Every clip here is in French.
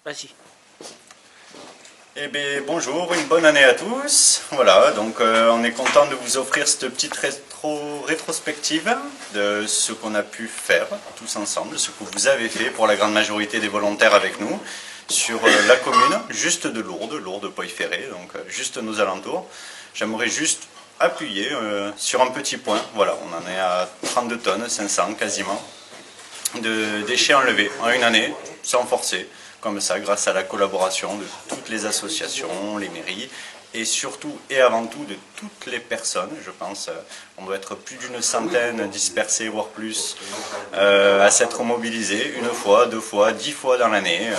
Vas-y. Eh bien, bonjour, une bonne année à tous. Voilà, donc on est content de vous offrir cette petite rétrospective de ce qu'on a pu faire tous ensemble, ce que vous avez fait pour la grande majorité des volontaires avec nous sur la commune, juste de Lourdes, Poix-Ferré, donc juste nos alentours. J'aimerais juste appuyer sur un petit point. Voilà, on en est à 32 tonnes, 500 quasiment, de déchets enlevés en une année, sans forcer. Comme ça, grâce à la collaboration de toutes les associations, les mairies, et surtout et avant tout de toutes les personnes, je pense, on doit être plus d'une centaine dispersés, voire plus, à s'être mobilisés une fois, 2 fois, 10 fois dans l'année,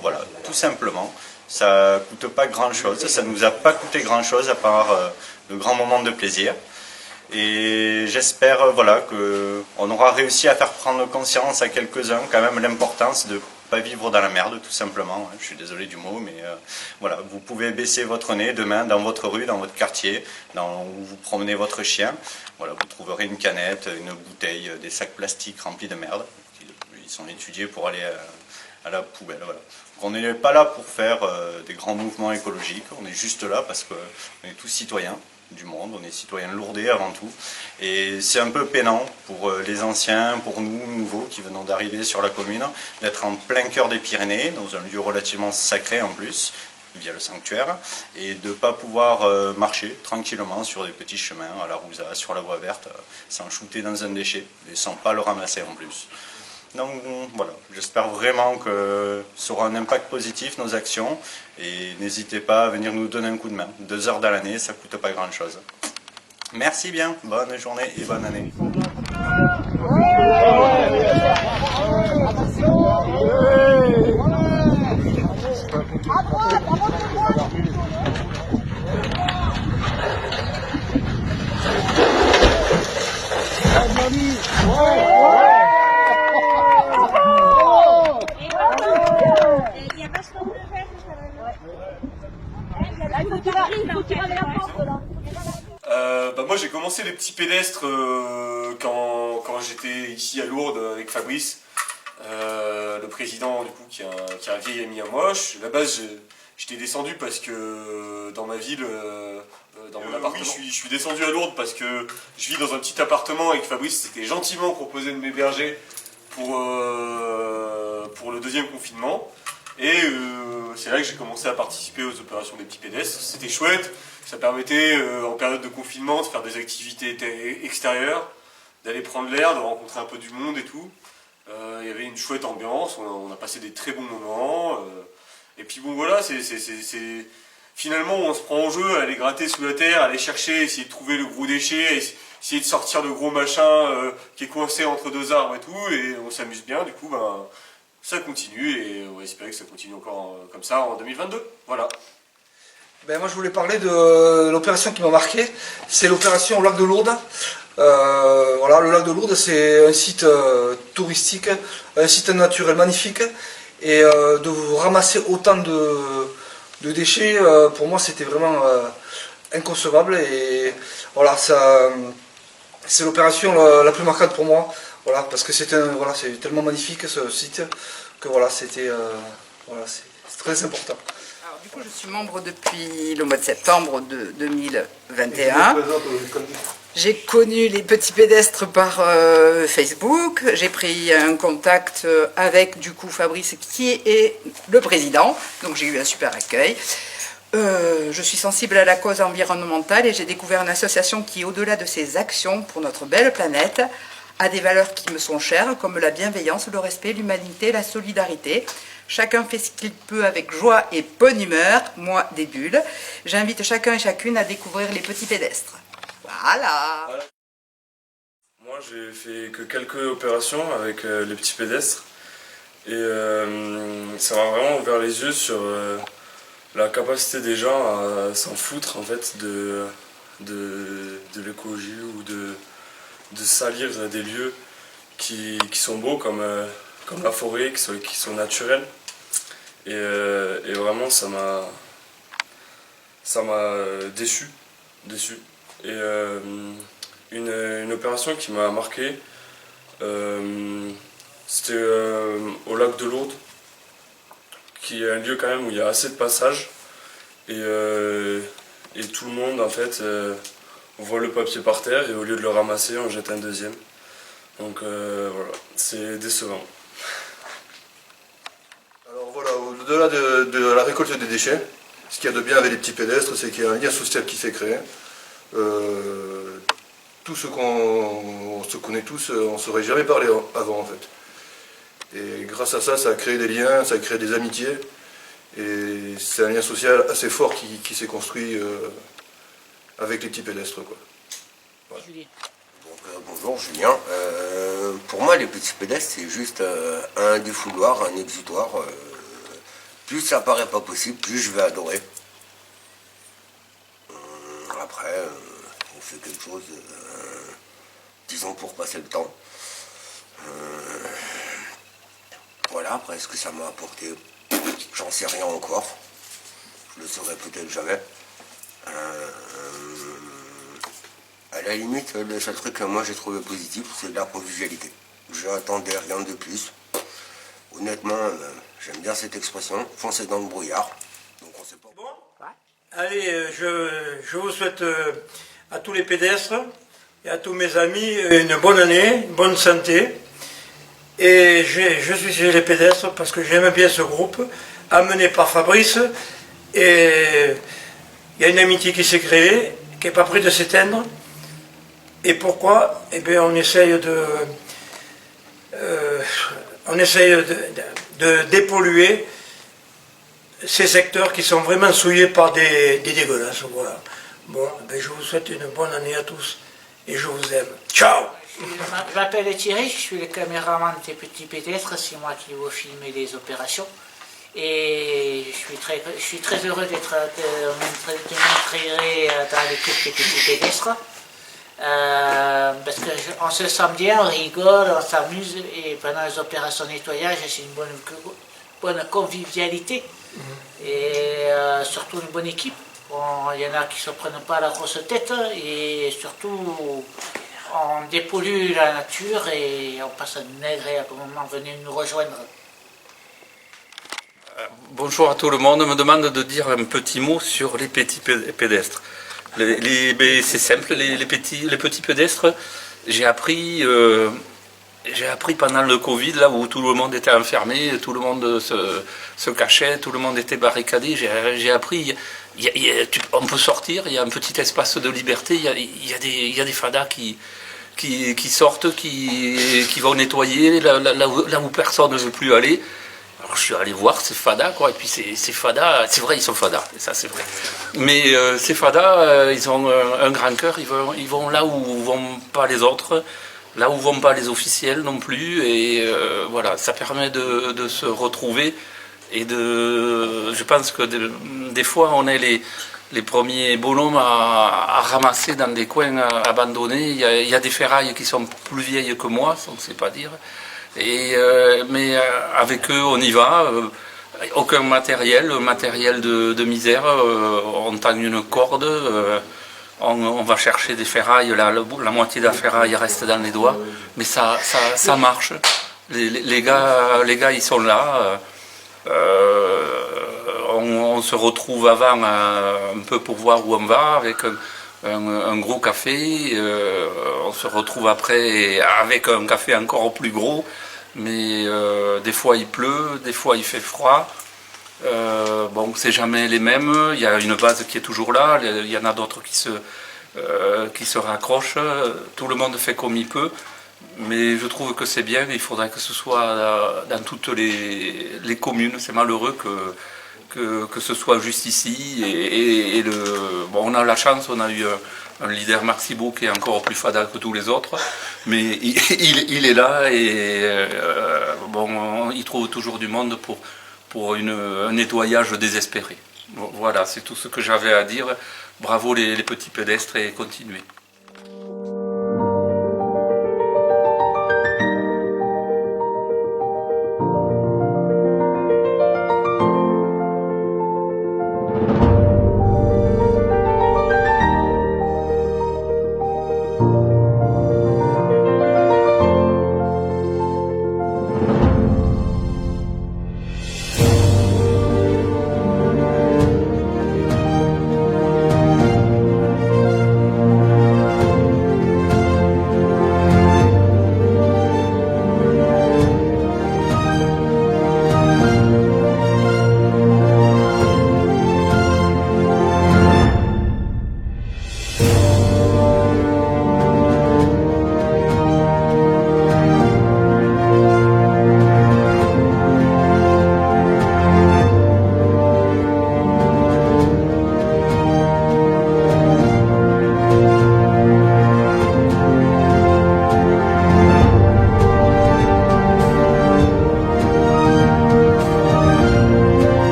voilà, tout simplement. Ça ne coûte pas grand-chose, ça ne nous a pas coûté grand-chose à part de grands moments de plaisir. Et j'espère voilà, qu'on aura réussi à faire prendre conscience à quelques-uns quand même l'importance de pas vivre dans la merde tout simplement, je suis désolé du mot, mais voilà, vous pouvez baisser votre nez demain dans votre rue, dans votre quartier, où vous promenez votre chien, voilà, vous trouverez une canette, une bouteille, des sacs plastiques remplis de merde, ils sont étudiés pour aller à la poubelle, voilà. Donc on n'est pas là pour faire des grands mouvements écologiques, on est juste là parce qu'on est tous citoyens du monde, on est citoyens lourdais avant tout, et c'est un peu peinant pour les anciens, pour nous, nouveaux, qui venons d'arriver sur la commune, d'être en plein cœur des Pyrénées, dans un lieu relativement sacré en plus, via le sanctuaire, et de ne pas pouvoir marcher tranquillement sur des petits chemins, à la Rouza, sur la voie verte, sans shooter dans un déchet, et sans pas le ramasser en plus. Donc voilà, j'espère vraiment que ça aura un impact positif, nos actions, et n'hésitez pas à venir nous donner un coup de main. 2 heures dans l'année, ça ne coûte pas grand chose. Merci bien, bonne journée et bonne année. Moi j'ai commencé les petits pédestres quand j'étais ici à Lourdes avec Fabrice, le président du coup qui est un vieil ami à moi. À la base j'étais descendu parce que dans ma ville, dans mon appartement, oui, je suis descendu à Lourdes parce que je vis dans un petit appartement et que Fabrice s'était gentiment proposé de m'héberger pour le deuxième confinement. Et c'est là que j'ai commencé à participer aux opérations des petits pédestres. C'était chouette, ça permettait en période de confinement de faire des activités extérieures, d'aller prendre l'air, de rencontrer un peu du monde et tout. Il y avait une chouette ambiance, on a passé des très bons moments. Et puis bon voilà, finalement on se prend en jeu à aller gratter sous la terre, à aller chercher, essayer de trouver le gros déchet, essayer de sortir le gros machin qui est coincé entre 2 arbres et tout, et on s'amuse bien, du coup ça continue et on va espérer que ça continue encore comme ça en 2022. Voilà. Ben moi je voulais parler de l'opération qui m'a marqué, c'est l'opération au lac de Lourdes. Voilà, le lac de Lourdes c'est un site touristique, un site naturel magnifique, et de vous ramasser autant de déchets, pour moi c'était vraiment inconcevable, et voilà, c'est l'opération la plus marquante pour moi. Voilà, parce que c'est tellement magnifique ce site que voilà, c'est très important. Alors, du coup, je suis membre depuis le mois de septembre de 2021. J'ai connu les petits pédestres par Facebook. J'ai pris un contact avec du coup Fabrice qui est le président. Donc j'ai eu un super accueil. Je suis sensible à la cause environnementale et j'ai découvert une association qui, au-delà de ses actions pour notre belle planète, a des valeurs qui me sont chères, comme la bienveillance, le respect, l'humanité, la solidarité. Chacun fait ce qu'il peut avec joie et bonne humeur, moi des bulles. J'invite chacun et chacune à découvrir les petits pédestres. Voilà. Moi j'ai fait que quelques opérations avec les petits pédestres, et ça m'a vraiment ouvert les yeux sur la capacité des gens à s'en foutre en fait de l'écologie ou de salir des lieux qui sont beaux comme la forêt, qui sont naturels. Et vraiment ça m'a déçu. Et une opération qui m'a marqué, c'était au lac de Lourdes, qui est un lieu quand même où il y a assez de passages. Et tout le monde en fait, on voit le papier par terre et au lieu de le ramasser, on jette un deuxième. Donc voilà, c'est décevant. Alors voilà, au-delà de la récolte des déchets, ce qu'il y a de bien avec les petits pédestres, c'est qu'il y a un lien social qui s'est créé. Tout ce qu'on se connaît tous, on ne saurait jamais parlé avant en fait. Et grâce à ça, ça a créé des liens, ça a créé des amitiés. Et c'est un lien social assez fort qui s'est construit avec les petits pédestres, quoi. Voilà. Bonjour Julien. Pour moi, les petits pédestres, c'est juste un défouloir, un exutoire. Plus ça paraît pas possible, plus je vais adorer. Après, on fait quelque chose, disons, pour passer le temps. Voilà, après, ce que ça m'a apporté, j'en sais rien encore. Je le saurai peut-être jamais. À la limite, le seul truc que moi j'ai trouvé positif, c'est la convivialité. Je n'attendais rien de plus. Honnêtement, j'aime bien cette expression, foncer dans le brouillard. Donc on sait pas. Bon, allez, je vous souhaite à tous les pédestres et à tous mes amis une bonne année, une bonne santé. Et je suis chez les pédestres parce que j'aime bien ce groupe, amené par Fabrice. Et il y a une amitié qui s'est créée, qui n'est pas près de s'éteindre. Et pourquoi? Eh bien, on essaye de dépolluer ces secteurs qui sont vraiment souillés par des dégueulasses. Voilà. Bon, ben, je vous souhaite une bonne année à tous et je vous aime. Ciao! Je m'appelle Thierry, je suis le caméraman des petits pédestres, c'est moi qui vous filmer les opérations. Et je suis très heureux d'être m'intégrer dans l'équipe des petits pédestres. Parce qu'on se sent bien, on rigole, on s'amuse et pendant les opérations nettoyage, c'est une bonne convivialité et surtout une bonne équipe. Bon, il y en a qui ne se prennent pas la grosse tête et surtout on dépollue la nature et on passe un agréable moment. Venez nous rejoindre. Bonjour à tout le monde, on me demande de dire un petit mot sur les petits pédestres. C'est simple, les petits pédestres, j'ai appris pendant le Covid, là où tout le monde était enfermé, tout le monde se cachait, tout le monde était barricadé, j'ai appris, on peut sortir, il y a un petit espace de liberté, il y a des fadas qui sortent, qui vont nettoyer là où personne ne veut plus aller. Alors je suis allé voir ces fadas, quoi, et puis ces fadas, c'est vrai, ils sont fadas, ça c'est vrai. Mais ces fadas, ils ont un grand cœur, ils vont là où vont pas les autres, là où vont pas les officiels non plus, et voilà, ça permet de se retrouver, et je pense que des fois on est les premiers bonhommes à ramasser dans des coins abandonnés. Il y a des ferrailles qui sont plus vieilles que moi, on ne sait pas dire. Mais avec eux, on y va. Aucun matériel de misère. On tend une corde. On va chercher des ferrailles. La moitié de la ferraille reste dans les doigts. Mais ça marche. Les gars, ils sont là. On se retrouve avant un peu pour voir où on va avec un gros café. On se retrouve après avec un café encore plus gros. Mais des fois il pleut, des fois il fait froid. Bon, c'est jamais les mêmes. Il y a une base qui est toujours là. Il y en a d'autres qui se raccrochent. Tout le monde fait comme il peut. Mais je trouve que c'est bien. Il faudrait que ce soit dans toutes les communes. C'est malheureux que ce soit juste ici. Bon, on a la chance, on a eu un leader Marc Thibault qui est encore plus fada que tous les autres, mais il est là et bon, il trouve toujours du monde pour un nettoyage désespéré. Voilà, c'est tout ce que j'avais à dire. Bravo les petits pédestres et continuez.